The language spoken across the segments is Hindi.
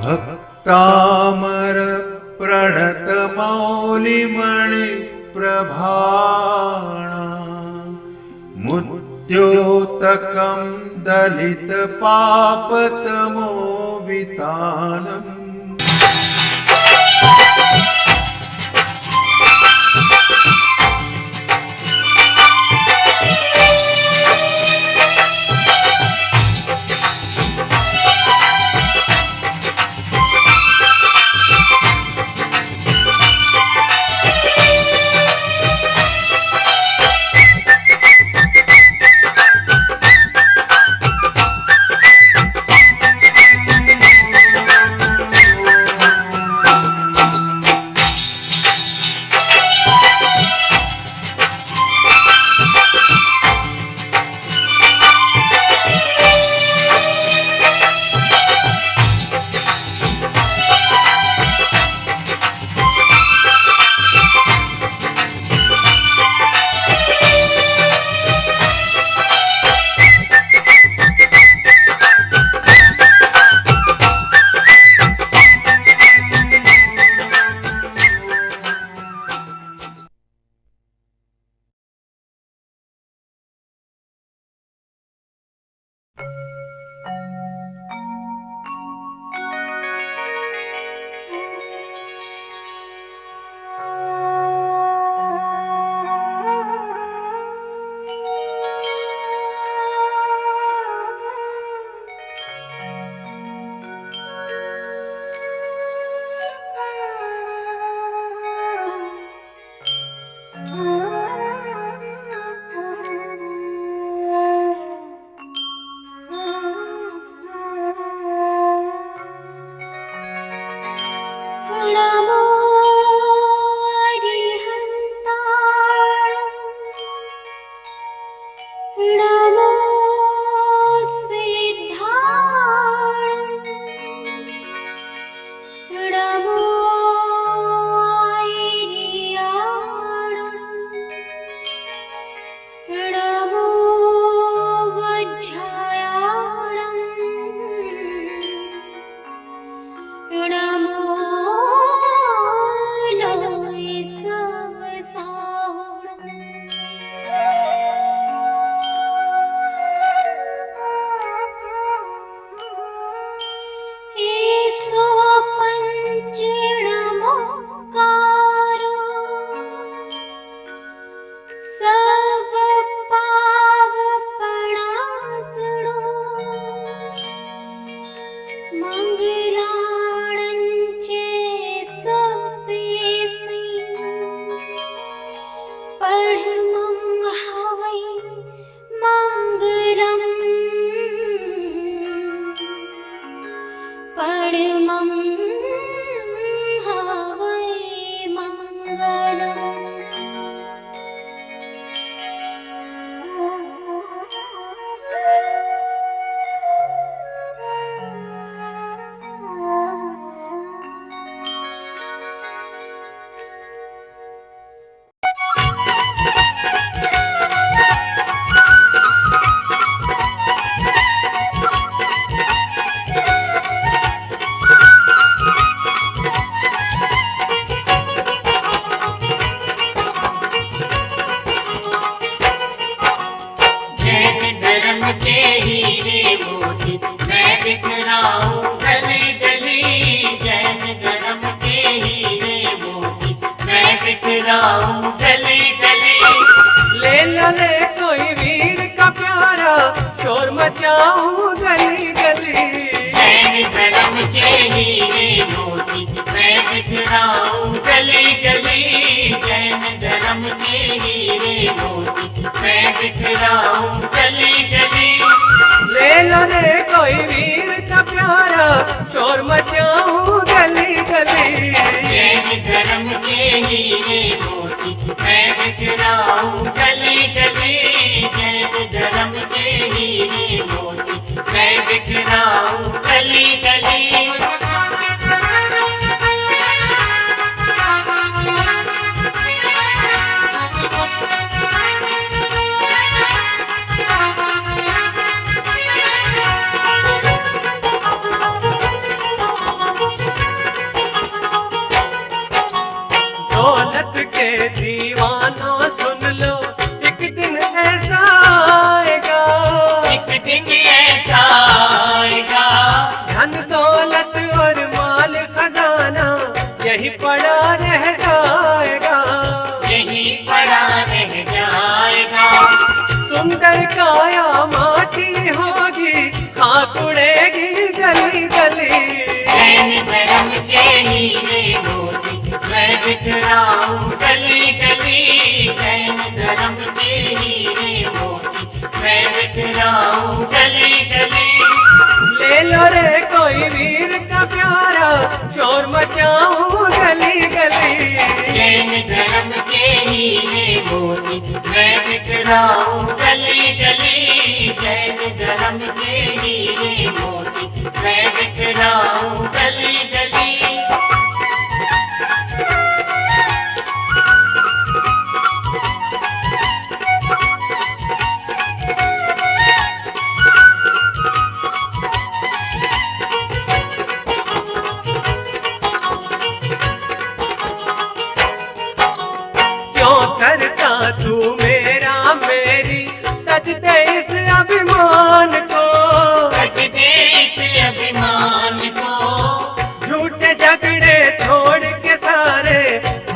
भक्तामर प्रणत मौलिमणि प्रभाणा मुद्योतकं दलित पापतमो वितानम्।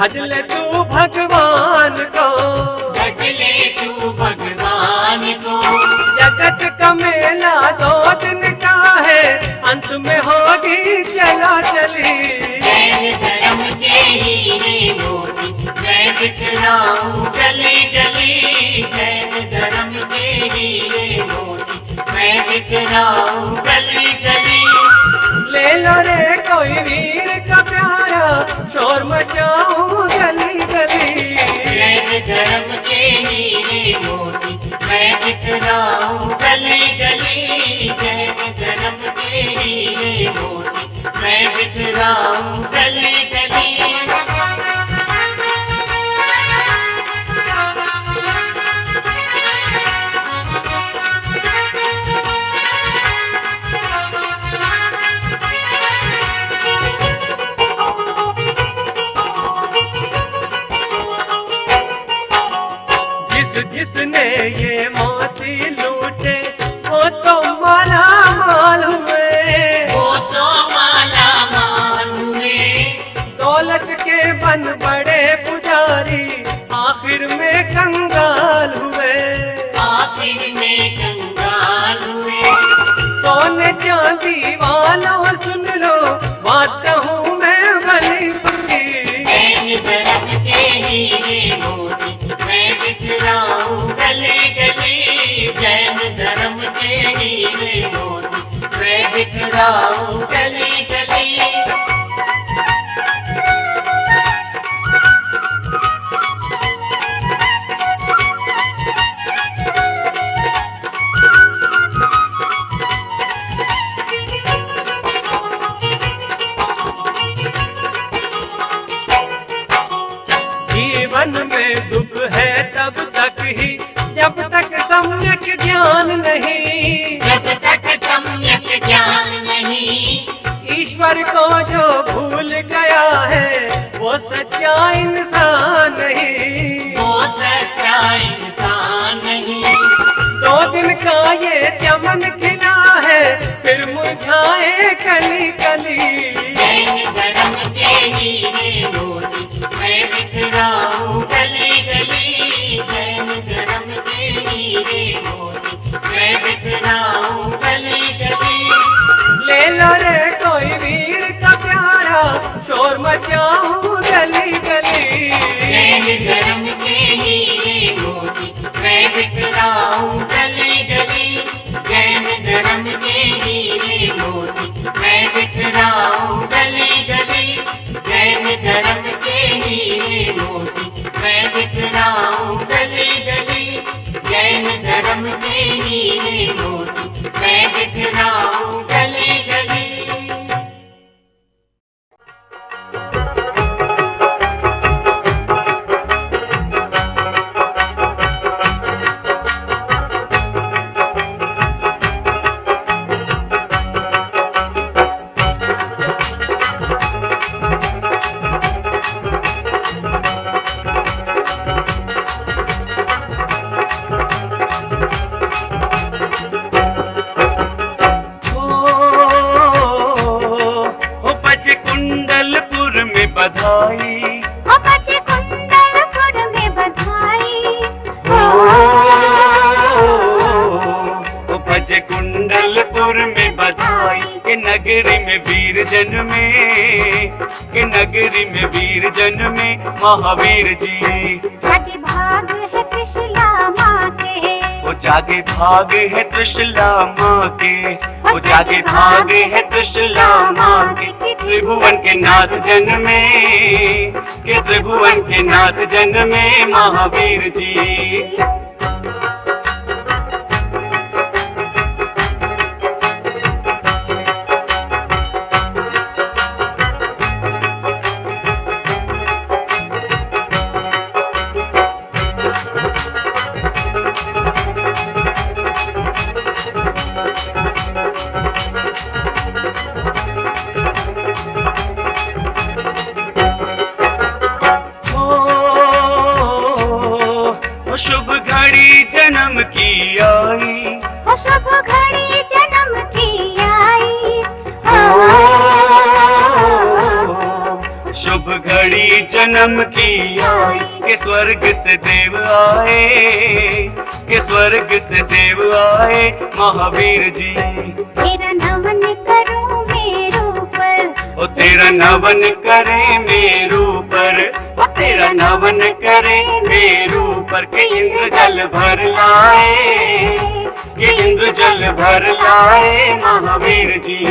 भजले तू भगवान को, भजले तू भगवान को। जगत का मेला 2 दिन का है, अंत में होगी चला चली। जैन धर्म के हीरे मोती मैं बिखराऊं गली गली। जैन धर्म के हीरे मोती मैं बिखराऊं गली गली। ले लो रे कोई वीर का प्यारा, शोर मचाऊं गली गली। जैन धर्म के हीरे मोती मैं बिखराऊं गली गली। जैन धर्म के हीरे मोती मैं बिखराऊं गली गली। जिसने ये मोती लूटे वो तो माला माल हुए, वो तो माला माल हुए। दौलत के बन बड़े पुजारी आखिर में कंगाल हुए। आखिर में कंगाल हुए। सोने चांदी वालों सुन लो, बात कहूँ मैं भली बुरी। जैन धर्म के हीरे मोती मैं बिखराऊं गली गली। जैन धर्म के हीरे मोती मैं बिखराऊं गली गली। जीवन में दुख है तब तक ही जब तक सम्यक ज्ञान नहीं। जब तक सम्यक ज्ञान नहीं। ईश्वर को जो भूल गया है वो सच्चा इंसान नहीं। वो सच्चा इंसान नहीं। 2 दिन का ये चमन खिला है, फिर मुरझाए कली कली। जैन धर्म के हीरे मोती मैं बिखराऊं गली गली। जैन धर्म के हीरे मोती मैं बिखराऊं गली गली। ले लो रे कोई वीर का प्यारा, शोर मचाऊं गली गली। जैन धर्म के हीरे मोती मैं बिखराऊं गली गली। जैन धर्म के हीरे मोती मैं बिखराऊं गली गली। जैन धर्म के हीरे मोती मैं बिखराऊं गली गली। जैन धर्म के हीरे मोती मैं बिखराऊं गली गली। बधाई, बचे कुंडलपुर में बधाई। बजे कुंडलपुर में बधाई के नगरी में वीर जन्मे, के नगरी में वीर जन्मे महावीर जी। जागे भाग है त्रिशला माँ के, वो जागे भाग है त्रिशला माँ के, वो जागे भाग है त्रिशला माँ के। त्रिभुवन के नाथ जन्मे, के त्रिभुवन के नाथ जन्मे महावीर जी। शुभ घड़ी जन्म की आई के स्वर्ग से देव आए, के स्वर्ग से देव आए महावीर जी। तेरा नमन करूं मेरू पर, ओ तेरा नमन करे मेरू पर, ओ तेरा नमन करे मेरू पर, के इंद्र जल भर लाए, के इंद्र जल भर लाए महावीर जी।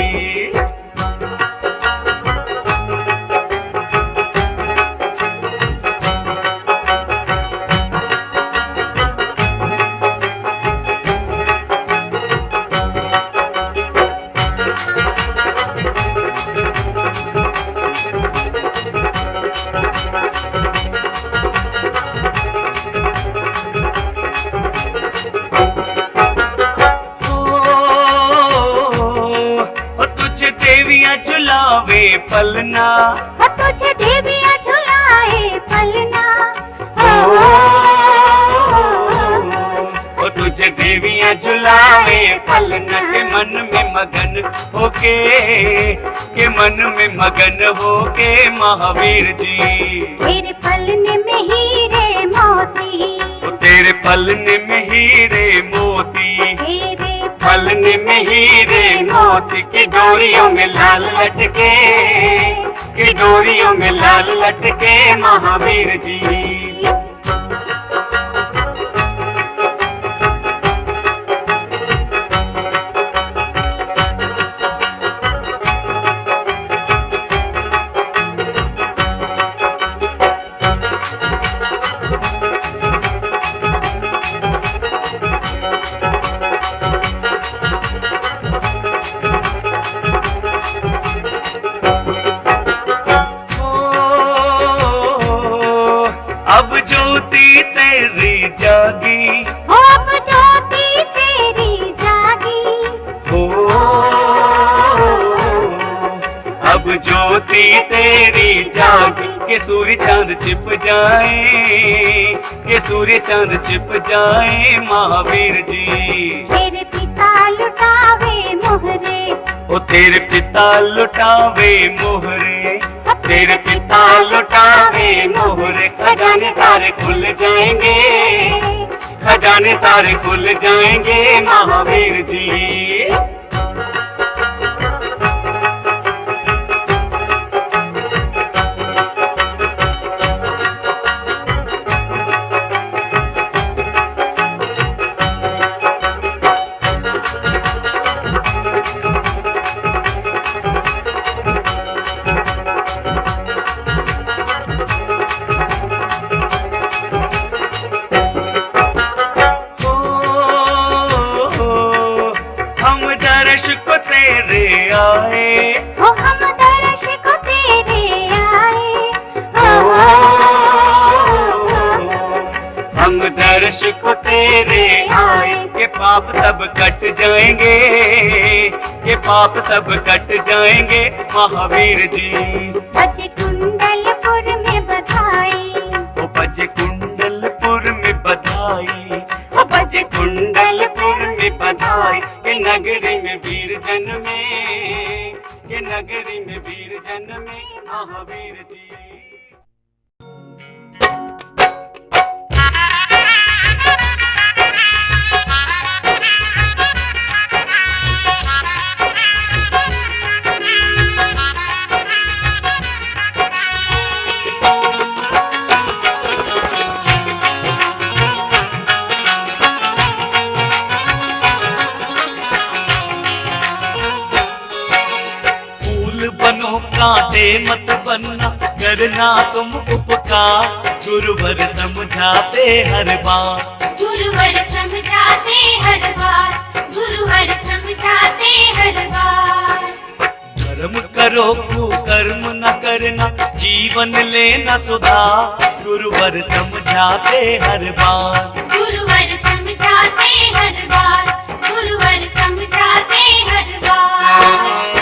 झुलावे पलना, तुझे देवियां झुलाए पलना, ओ तुझे देवियां झुलावे पलना, के मन में मगन होके, के मन में मगन होके महावीर जी। तेरे पलने में हीरे मोती, ओ तेरे पलने में हीरे मोती, तेरे पलने में हीरे मोती, की डोरियों में लाल लटके, की डोरियों में लाल लटके महावीर जी। अब ज्योति तेरी जागी, अब ज्योति तेरी जागी, हो अब ज्योति तेरी जागी, के सूर्य चांद छिप जाए, के सूर्य चांद छिप जाए महावीर जी। तेरे पिता लुटावे मोहरे, ओ तेरे पिता लुटावे मोहरे, तेरे पिता लुटावे मोहरे, खजाने सारे खुल जाएंगे, खजाने सारे खुल जाएंगे महावीर जी। तेरे आए, ओ हम दर्श को तेरे आए, हम दर्श को तेरे आए, के पाप सब कट जाएंगे, के पाप सब कट जाएंगे महावीर जी। बजे कुंडलपुर में बधाई, ओ बजे कुंडलपुर में बधाई, ओ बजे कुंडलपुर में बधाई, के नगरी में वीर जन्मे, के नगरी में वीर जन्मे महावीर जी। कांटे मत बनना, करना तुम उपकार, गुरुवर समझाते हर बार, गुरुवर समझाते हर बार, गुरुवर समझाते हर बार। धर्म करो कुकर्म न करना, जीवन लेना सुधार, गुरुवर समझाते हर बार, गुरुवर समझाते हर बार, गुरुवर समझाते हर बार।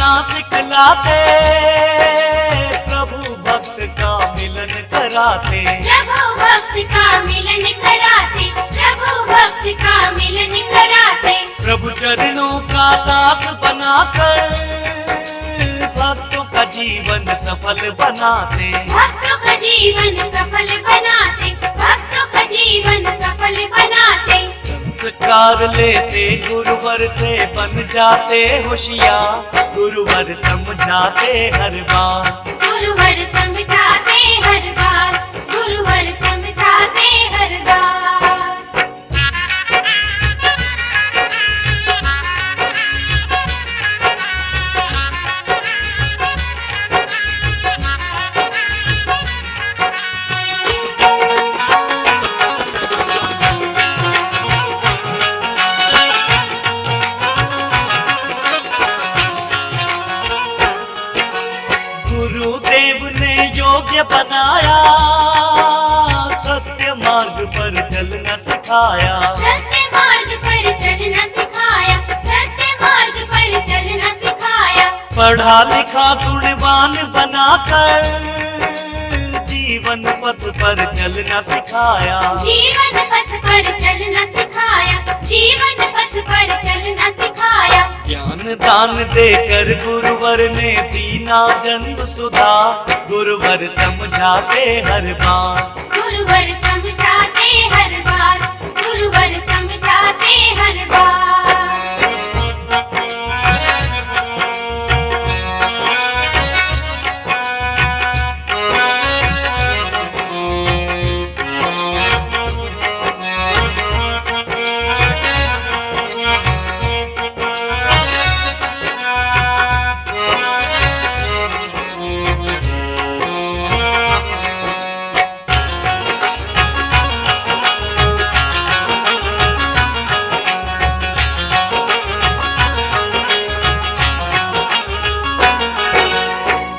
जीना सिखलाते, प्रभु भक्त का मिलन कराते। प्रभु भक्त का मिलन कराते, प्रभु भक्त का मिलन कराते। प्रभु चरणों का दास बनाकर भक्तों का जीवन सफल बनाते। भक्तों का जीवन सफल बनाते, भक्तों का जीवन सफल बनाते। संस्कार लेते गुरुवर से बन जाते होशियार, गुरुवर समझाते हर बात। गुरुवर समझाते हर बार, गुरुवर समझाते हर बार। गुरुदेव ने योग्य बनाया, सत्य मार्ग पर चलना सिखाया। सत्य मार्ग पर चलना सिखाया, सत्य मार्ग पर चलना सिखाया। पढ़ा लिखा गुणवान बनाकर जीवन पथ पर चलना सिखाया। जीवन पथ पर चलना सिखाया, जीवन पथ पर चलना सिखाया। ज्ञान दान देकर गुरुवर ने दीना जन्म सुधा, गुरुवर समझाते हर बात। गुरुवर समझाते हर बार, गुरुवर समझाते हर बार।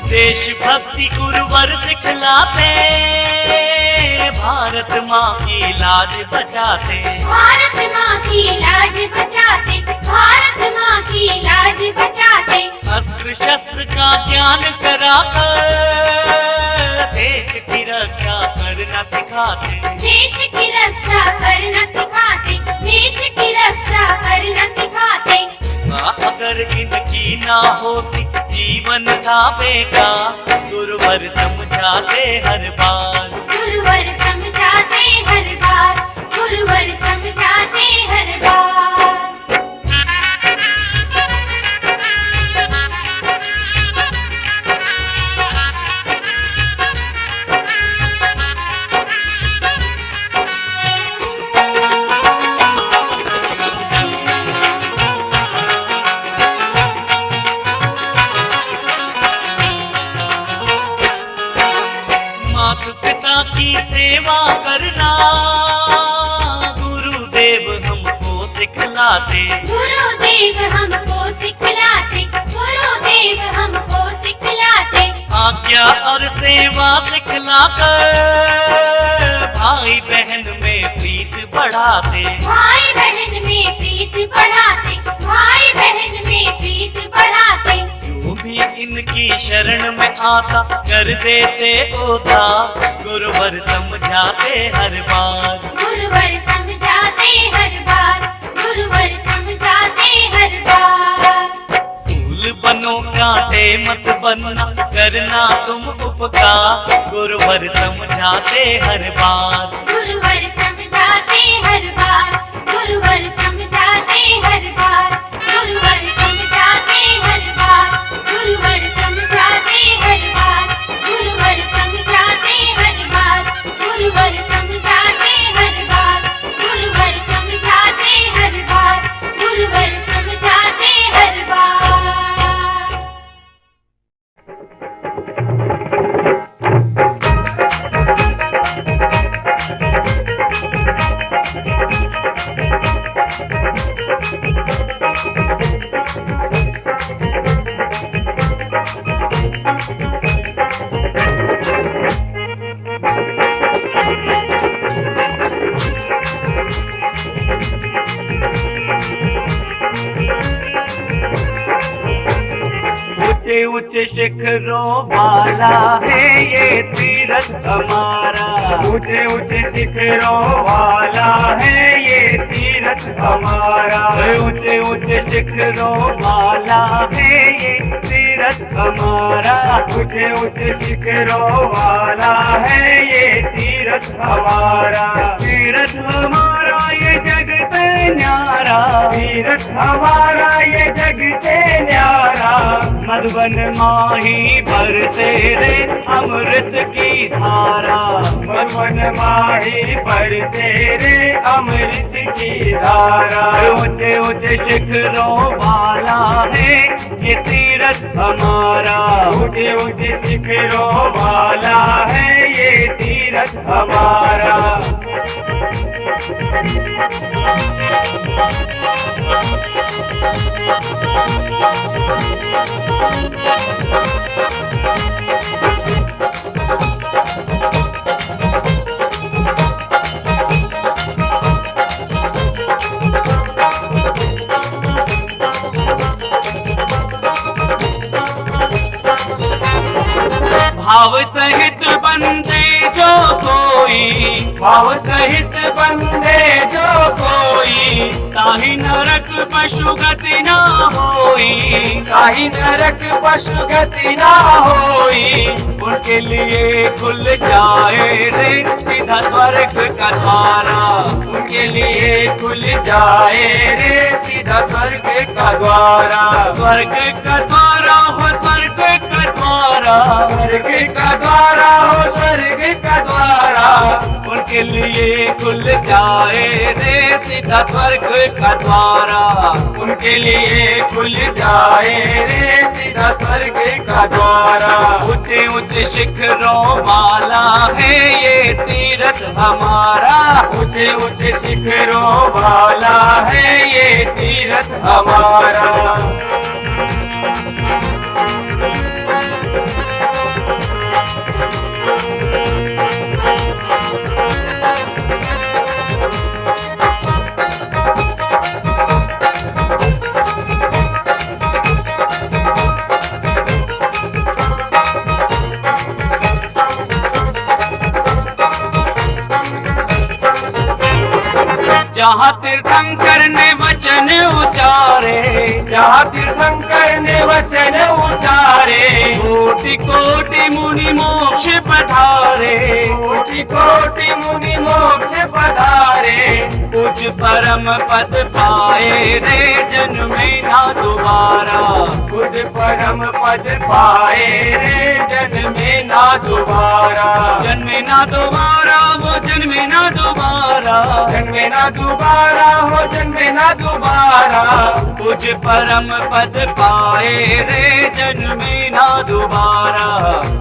देशभक्ति गुरुवर सिखलाते, भारत माँ की लाज बचाते। भारत माँ की लाज बचाते, भारत माँ की लाज बचाते। अस्त्र शस्त्र का ज्ञान कराकर देश की रक्षा करना सिखाते। देश की रक्षा करना सिखाते, देश की रक्षा करना सिखाते। अगर इनकी ना होती जीवन था बेकार, गुरुवर समझाते हर बार। गुरुवर समझाते हर बार, गुरुवर समझाते हर बार। माता पिता की सेवा करना गुरुदेव हमको सिखलाते। गुरुदेव हमको सिखलाते, गुरुदेव हमको सिखलाते। आज्ञा और सेवा सिखलाकर भाई बहन में प्रीत बढ़ाते। भाई बहन में प्रीत बढ़ाते, भाई बहन में प्रीत बढ़ाते। जो भी इनकी शरण में आता कर देते उद्धार, गुरुवर समझाते हर बार। गुरुवर समझाते हर बार, गुरुवर समझाते हर बार। फूल बनो कांटे मत बनना, करना तुम उपकार, गुरुवर समझाते हर बार। गुरुवर समझाते हर बार, गुरुवर समझाते हर बार। गुरुवर समझाते हर बार, गुरुवर समझाते हर बार। गुरुवर समझाते हर बार, गुरुवर समझाते हर बार। गुरुवर समझाते हर बार, गुरुवर समझाते हर बार। ऊंचे ऊंचे शिखरों वाला है ये तीरथ हमारा। ऊंचे ऊंचे शिखरों वाला है ये तीरथ हमारा। ऊंचे ऊंचे शिखरों वाला है ये तीरथ हमारा। ऊंचे ऊंचे शिखरों वाला है ये तीरथ हमारा। तीरथ हमारा ये जग से न्यारा। तीरथ हमारा ये जग से न्यारा। मधुबन माही बरसे रे अमृत की धारा। मधुबन माही बरसे रे अमृत की धारा। ऊंचे ऊंचे शिखरों वाला है ये तीरथ हमारा। ऊंचे ऊंचे शिखरों वाला है ये तीरथ हमारा। भाव सहित बंदे जो कोई। भाव सहित बंदे जो कोई। ताहि नरक पशु गति ना होई। ताहि नरक पशु गति ना होई। उनके लिए खुल जाए रे सीधा स्वर्ग का द्वारा। उनके लिए खुल जाए रे सीधा स्वर्ग का द्वारा। स्वर्ग का द्वारा हो स्वर्ग का द्वारा। स्वर्ग का द्वारा हो स्वर्ग का द्वारा। उनके लिए खुल जाए रे सीधा स्वर्ग का द्वारा। उनके लिए खुल जाए रे सीधा स्वर्ग का द्वारा। ऊंचे ऊंचे शिखरों वाला है ये तीरथ हमारा। ऊंचे ऊंचे शिखरों वाला है ये तीरथ हमारा। जहाँ तीर्थंकर ने वचन उचारे। जहाँ तीर्थंकर ने वचन उचारे। कोटि कोटि मुनि मोक्ष पधारे। कोटि कोटि मुनि मोक्ष पधारे। कुछ परम पद पाए रे जन्मे ना दोबारा। कुछ परम पद पाए रे जन्मे ना दोबारा। जन्मे ना दोबारा वो जन्मे ना दोबारा। जन्मे ना दोबारा हो जन्मे ना दोबारा। कुछ परम पद पाए रे जन्मे ना दोबारा।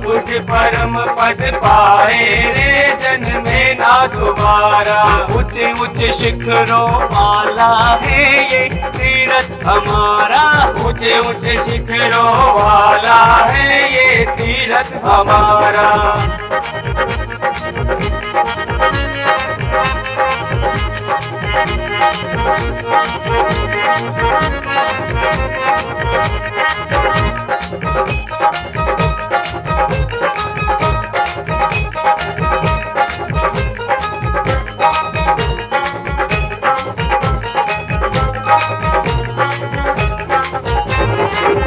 कुछ परम पद पाए रे जन्मे ना दोबारा। ऊंचे ऊंचे शिखरों वाला है ये तीरथ हमारा। ऊंचे ऊंचे शिखरों वाला है ये तीरथ हमारा।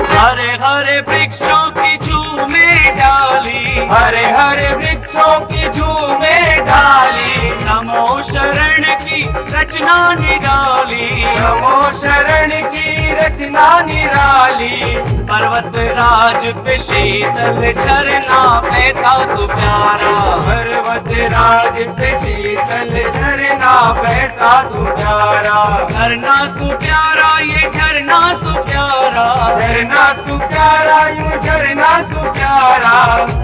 हरे हरे वृक्षों की झूमे डाली। हरे हरे वृक्षों की झूमे डाली। नमो शरण की रचना निराली। नमो शरण की रचना निराली। पर्वत राज पे शीतल झरना बहता तू प्यारा। पर्वत राज पे शीतल झरना बहता तू प्यारा। झरना तू प्यारा ये झरना तू प्यारा। झरना तू प्यारा यूं झरना तू प्यारा।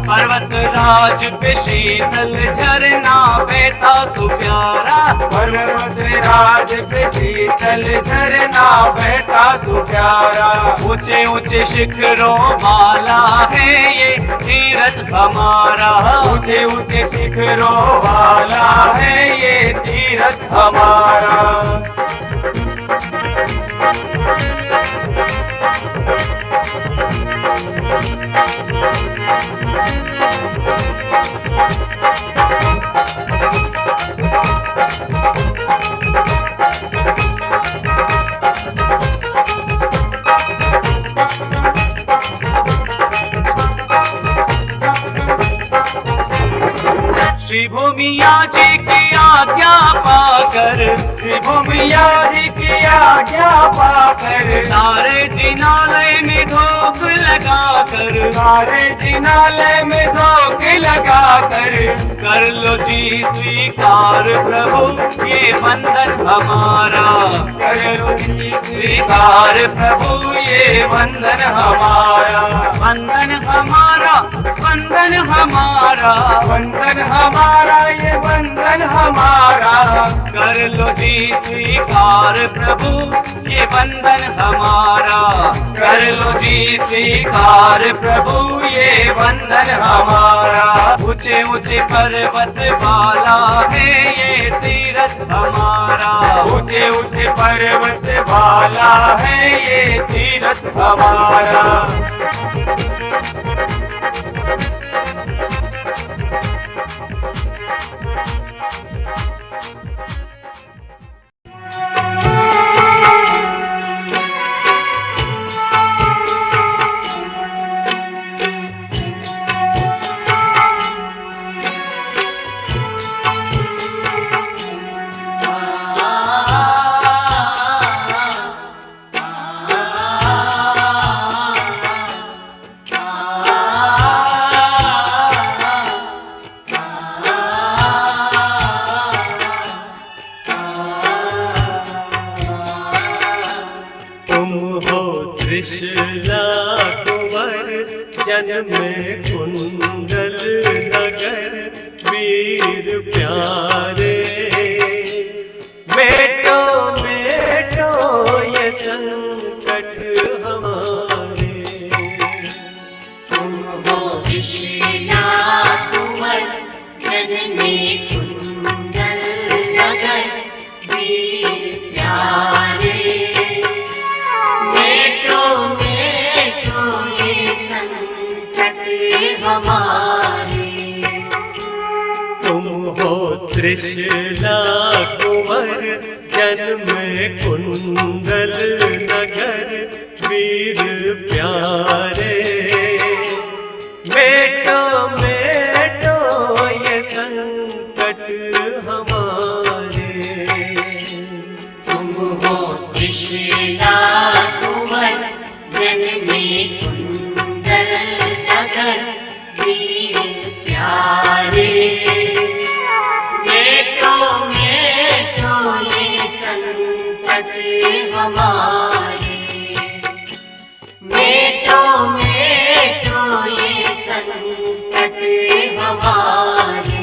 पर्वत राज पे शीतल झरना बहता तू प्यारा। पर्वत राज पे शीतल झरना बहता तू प्यारा। ऊंचे ऊंचे शिखरों वाला है ये तीरथ हमारा। ऊंचे ऊंचे शिखरों वाला है ये तीरथ हमारा। मिया जी की आज्ञा पाकर, प्रभु मिया जी की आज्ञा पाकर, सारे जिनालय में धोख लगाकर, सारे जिनालय में धोख लगाकर, कर लो जी स्वीकार प्रभु ये बंधन हमारा, कर लो जी स्वीकार प्रभु ये बंधन हमारा, बंधन हमारा, बंधन हमारा, बंधन हमारा, ये बंधन हमारा, कर लो जी स्वीकार प्रभु ये बंधन हमारा, कर लो जी स्वीकार प्रभु ये बंधन हमारा। ऊंचे ऊंचे पर्वत वाला है ये तीरथ हमारा, ऊंचे ऊंचे पर्वत वाला है ये तीरथ हमारा। त्रिशला कुंवर जन्मे कुंडल नगर वीर प्यारे, मेटो मेटो ये संकट हमारे। तुम हो त्रिशला कुंवर जन्मे कुंडल नगर वीर प्यारे, हमारे। तुम हो त्रिशला कुंवर जन्मे कुंडल नगर वीर प्यारे, मेटो मेटो ये संकट हमारे। तुम हो त्रिशला कुंवर जन्मे कुंडल नगर वीर प्यारे, मेटो मेटो ये संकट हमारे, मेटो मेटो ये संकट हमारे।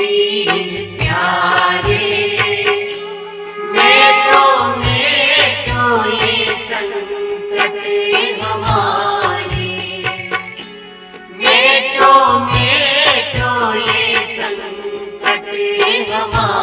वीर प्यारे, मेटो मेटो ये संकट हमारे, मेटो मेटो ये संकट हमारे।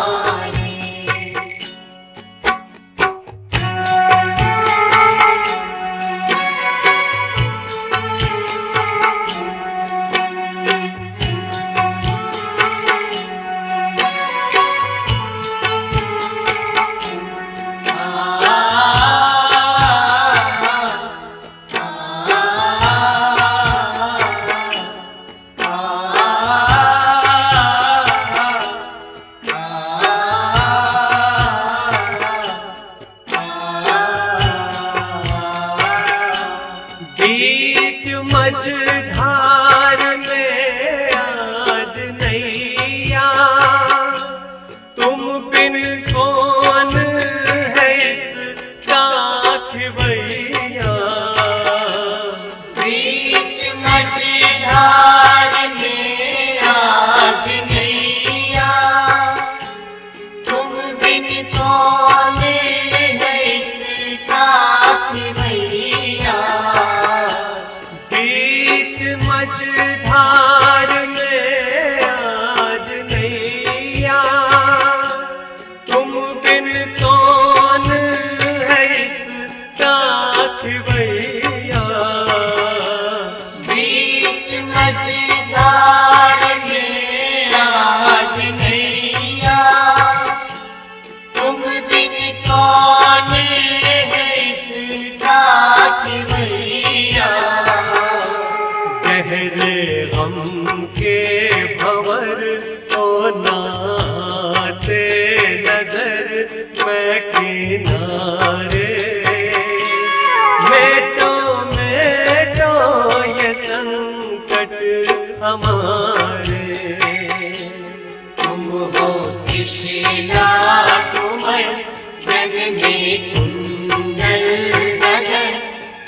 बीच मझधार में आज नैया, तुम बिन कौन है इस खिवैया। बीच मझधार में आज नैया, तुम बिन कौन है इसका खिवैया। बीच मझधार में आज नैया, तुम बिन कौन है इसका खिवैया। बीच मझधार में आज नैया, तुम बिन कौन है इसका खिवैया। गहरे गम के भंवर ओ नाते नजर मैं किनारे, मेटो मेटो ये संकट हमारे। तुम हो त्रिशूला कुंवर, जग में कुंडल नगर,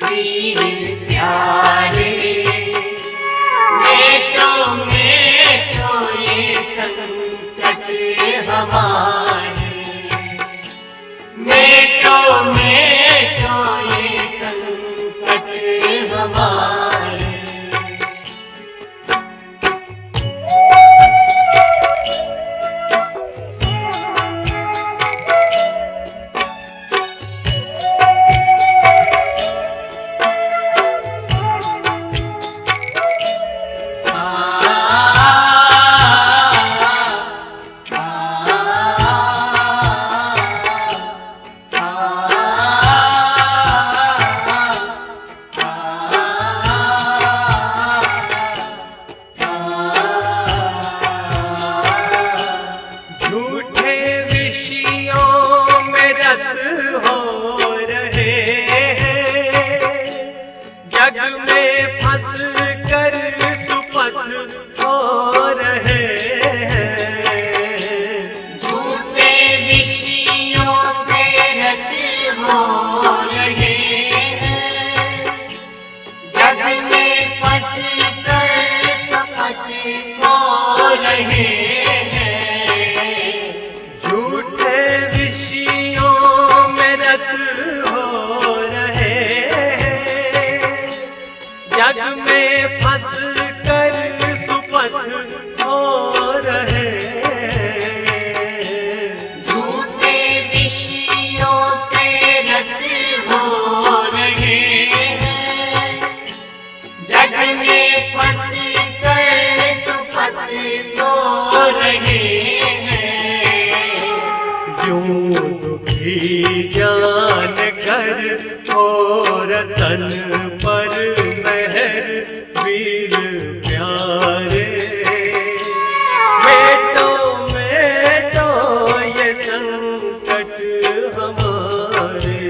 वीर प्यारे, मेटो मेटो ये संकट हमारे, मेटो मेटो ये संकट हमारे। झूठे विषयों में रत हो रहे हैं, जग में फंस कर सुपथ हो रहे हैं। झूठे विषयों से रत हो रहे हैं, जग में फंस कर शपथ हो रहे हैं। झूठे विषयों में रत हो रहे हैं, जग में फंस कर सुपथ हो रहे हैं। झूठे विषयों से रत हो रहे हैं, जग में फंस कर सुपथ हो रहे हैं। यूं दुखी जान कर और तन पर मेहर वीर प्यारे, मेटो मेटो ये संकट हमारे।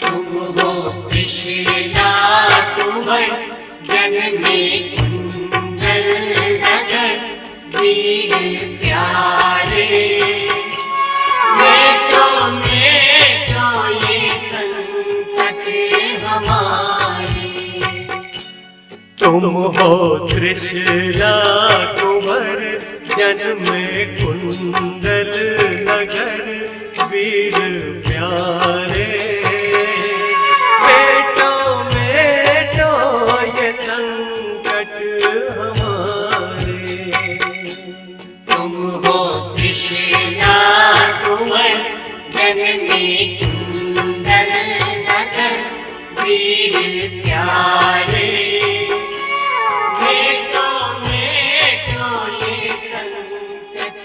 तुम हो त्रिशूला कुंवर, जग में कुंडल नगर, वीर प्यारे, मेटो मेटो ये संकट हमारे। तुम हो त्रिशूला कुंवर, जन्म कुंडल नगर वीर प्यारे। बेटो बेटो ये संकट हमारे। तुम हो त्रिशला कुंवर जननी कुंडल नगर वीर प्यारे। बेटो बेटो ये संकट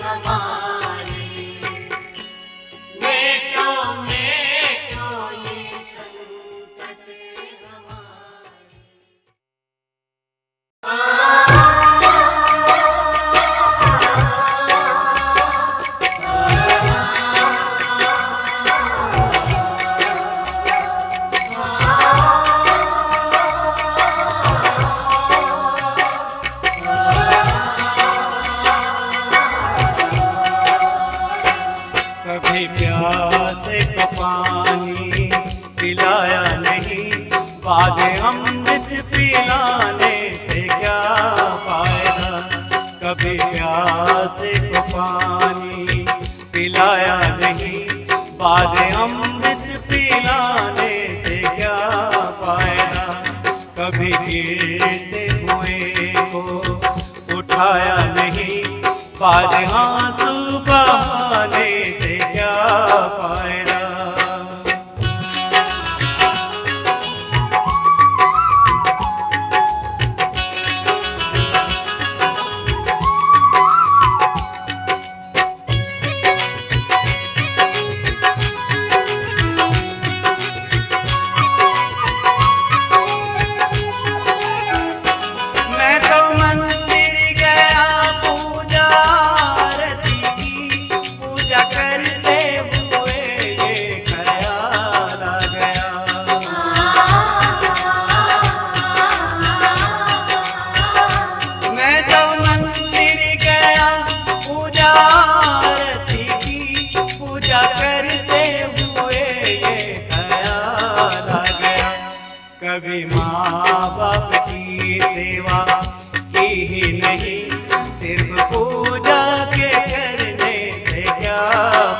हमारे। बेटो बेटो ये संकट हमारे। कभी प्यासे को पानी पिलाया नहीं, बाद अमृत पिलाने से क्या फायदा। कभी प्यासे को पानी पिलाया नहीं, बाद अमृत पिलाने से क्या फायदा। कभी गिरते हुए को उठाया नहीं, बाद आंसू बहाने से क्या फायदा। मैं तो मंदिर गया पूजा आरती की, पूजा करते हुए ये ख्याल आ गया। मैं तो मंदिर गया पूजा आरती की, पूजा करते हुए ये ख्याल आ गया। कभी माँ बाप की सेवा की ही नहीं, सिर्फ पूजा के करने से क्या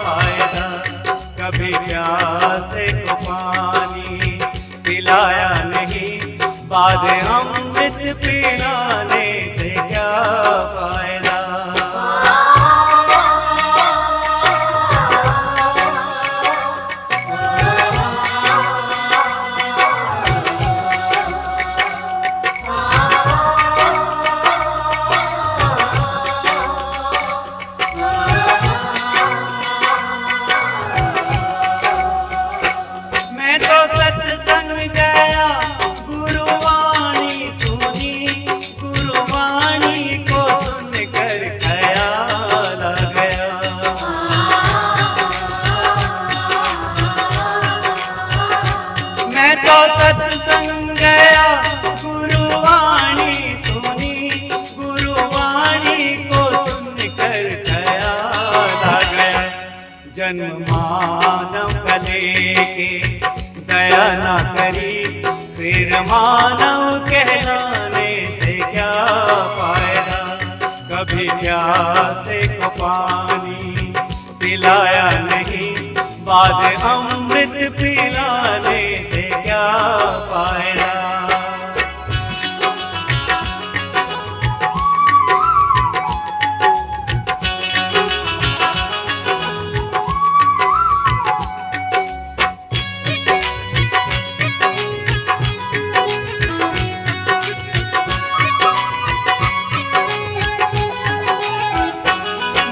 फायदा। कभी प्यासे को पानी पिलाया नहीं, बाद अमृत पिलाने से क्या फायदा। मैं तो सत्संग गया गुरुवाणी सुनी, गुरुवाणी को सुनकर ख्याल आ गया। मैं तो सत्संग गया गुरुवाणी सुनी, गुरुवाणी को सुनकर ख्याल आ गया। जन्म मानव का लेके दया ना करी, फिर मानव कहलाने से क्या फायदा। कभी प्यासे को पानी पिलाया नहीं, बाद अमृत पिलाने से क्या फायदा।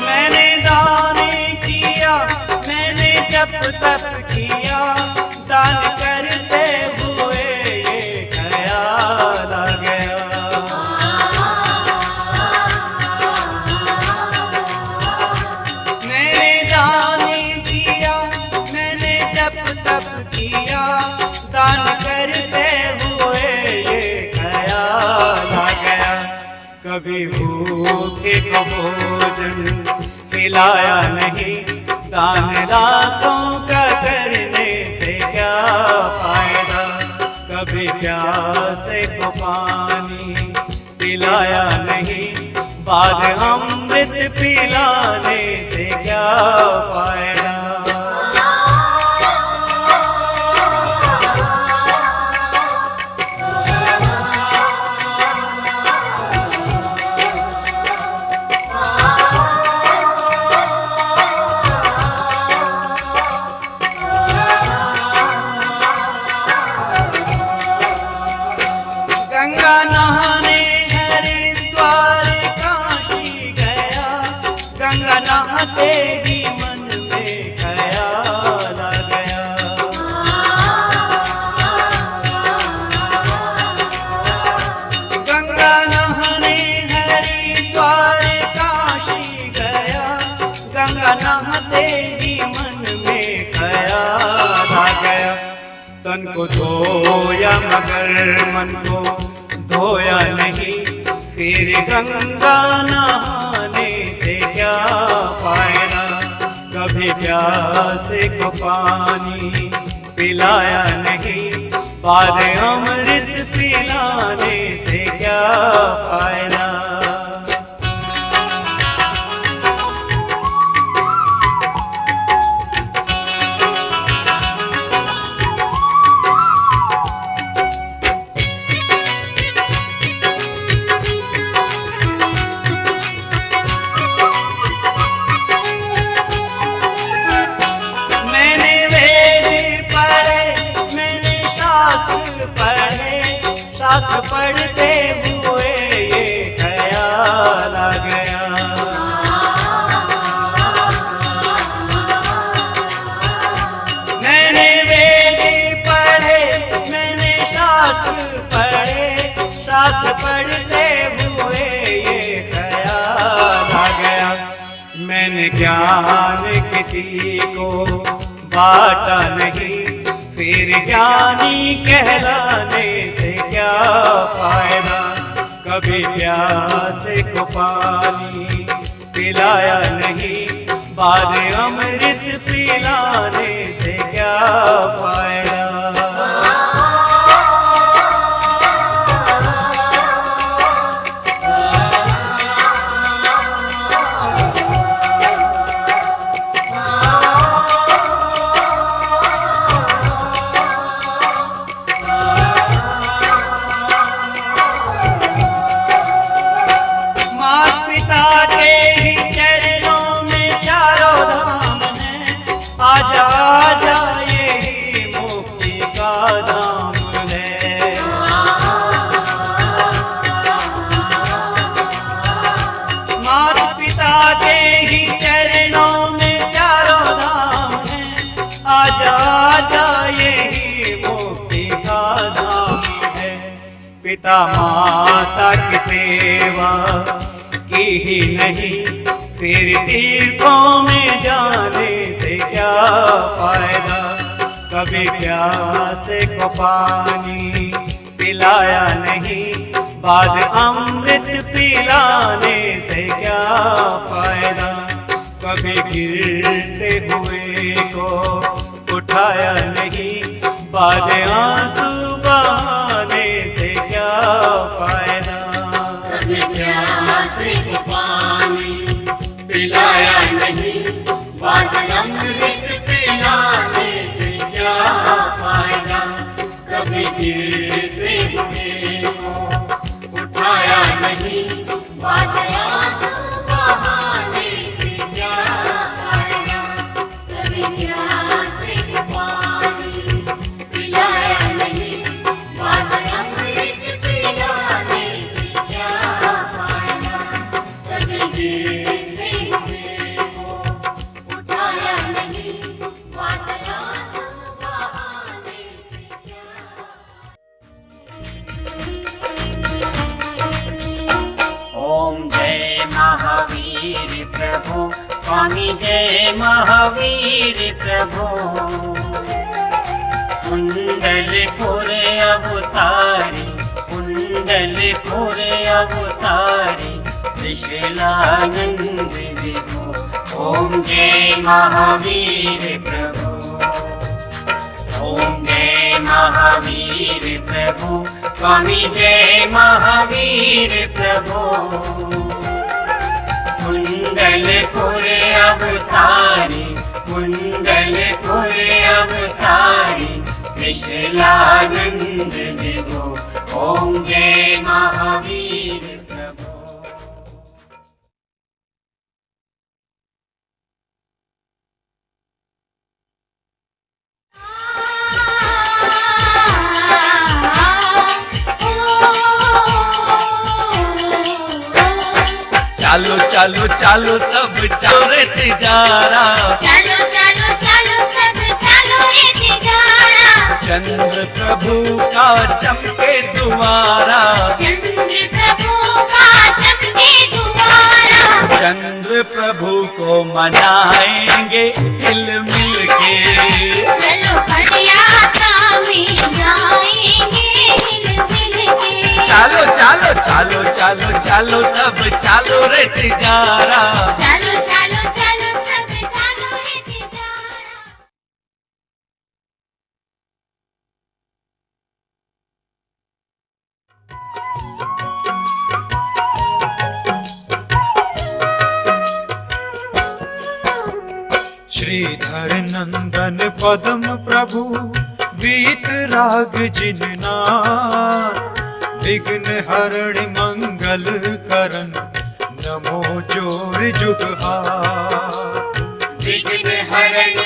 मैंने दाने किया, मैंने जब तक किया, दान करते हुए ये ख्याल आ गया। मैंने दाने किया, मैंने जब तक किया, दान करते हुए ये ख्याल आ गया। कभी भूखे को भोजन खिलाया नहीं, दान लाखों का करने से क्या फायदा। कभी प्यासे को पानी पिलाया नहीं, बाद हम पिलाने से क्या फायदा। गंगा नहाने हरिद्वार काशी गया, गंगा नहाते ही मन में ख्याल आ गया। गंगा नहाने हरिद्वार काशी गया, गंगा नहाते ही मन में ख्याल आ गया। तन को धोया मगर मन को धोया नहीं, फिर गंगा नहाने से क्या फायदा। कभी प्यासे को पानी पिलाया नहीं, बाद अमृत पिलाने से क्या फायदा। शास्त्र पढ़ते हुए ये ख्याल आ गया। मैंने वेद पढ़े, मैंने शास्त्र पढ़े, शास्त्र पढ़ते हुए ये ख्याल आ गया। मैंने ज्ञान किसी को बांटा नहीं, फिर ज्ञानी कहलाने से क्या फायदा। कभी प्यासे को पानी पिलाया नहीं, बाद अमृत पिलाने से क्या फायदा। आजा आजा यही मुक्ति का धाम है। माता पिता के ही चरणों में चारों धाम है, आजा आजा यही मुक्ति का धाम है। पिता माता की सेवा की ही नहीं, फिर तीर्थों में जाने से क्या फायदा। कभी प्यासे को पानी पिलाया नहीं, बाद अमृत पिलाने से क्या फायदा। कभी गिरते हुए को उठाया नहीं, बाद आंसू बहाने से क्या फायदा। कभी प्यासे को पानी पिलाया नहीं, बाद अमृत पिलाने से क्या फायदा। कभी गिरते हुए को उठाया नहीं, बाद आंसू बहाने से क्या फायदा। कभी प्यासे को पानी पिलाया नहीं, बाद अमृत पिलाने से क्या फायदा। कभी गिरते हुए को उठाया नहीं, बाद आंसू बहाने से क्या। ओम जय महावीर प्रभु, स्वामी जय महावीर प्रभु। कुंडलपुर अवतारी, कुंडलपुर अवतारी, त्रिशूलानंद विभो। ओम जय महावीर प्रभु, ओम जय महावीर प्रभु, स्वामी जय महावीर प्रभु। कुंडलपुर कुंडलपुर अवतारी कुंडलपुर अवतारी त्रिशूलानंद विभो ओम जय महावीर प्रभु। चालो चालो चालो सब चौरे तिजारा, चलो चलो चलो सब चलो रे तिजारा, चंद्र प्रभु का चमके दुआरा, चंद्र प्रभु का चमके दुआरा, चंद्र प्रभु को मनाएंगे हिल मिल के। चलो पदयात्रा में जाएंगे हिल मिल के। चालो चालो चालो चालो चालो सब चालो रे तिजारा, चलो चलो चलो सब चलो रे तिजारा। श्रीधर नंदन पद्म प्रभु वीतराग जिननाथ, विघ्न हरण मंगल करण नमो जोर जुगहार। विघ्न हरण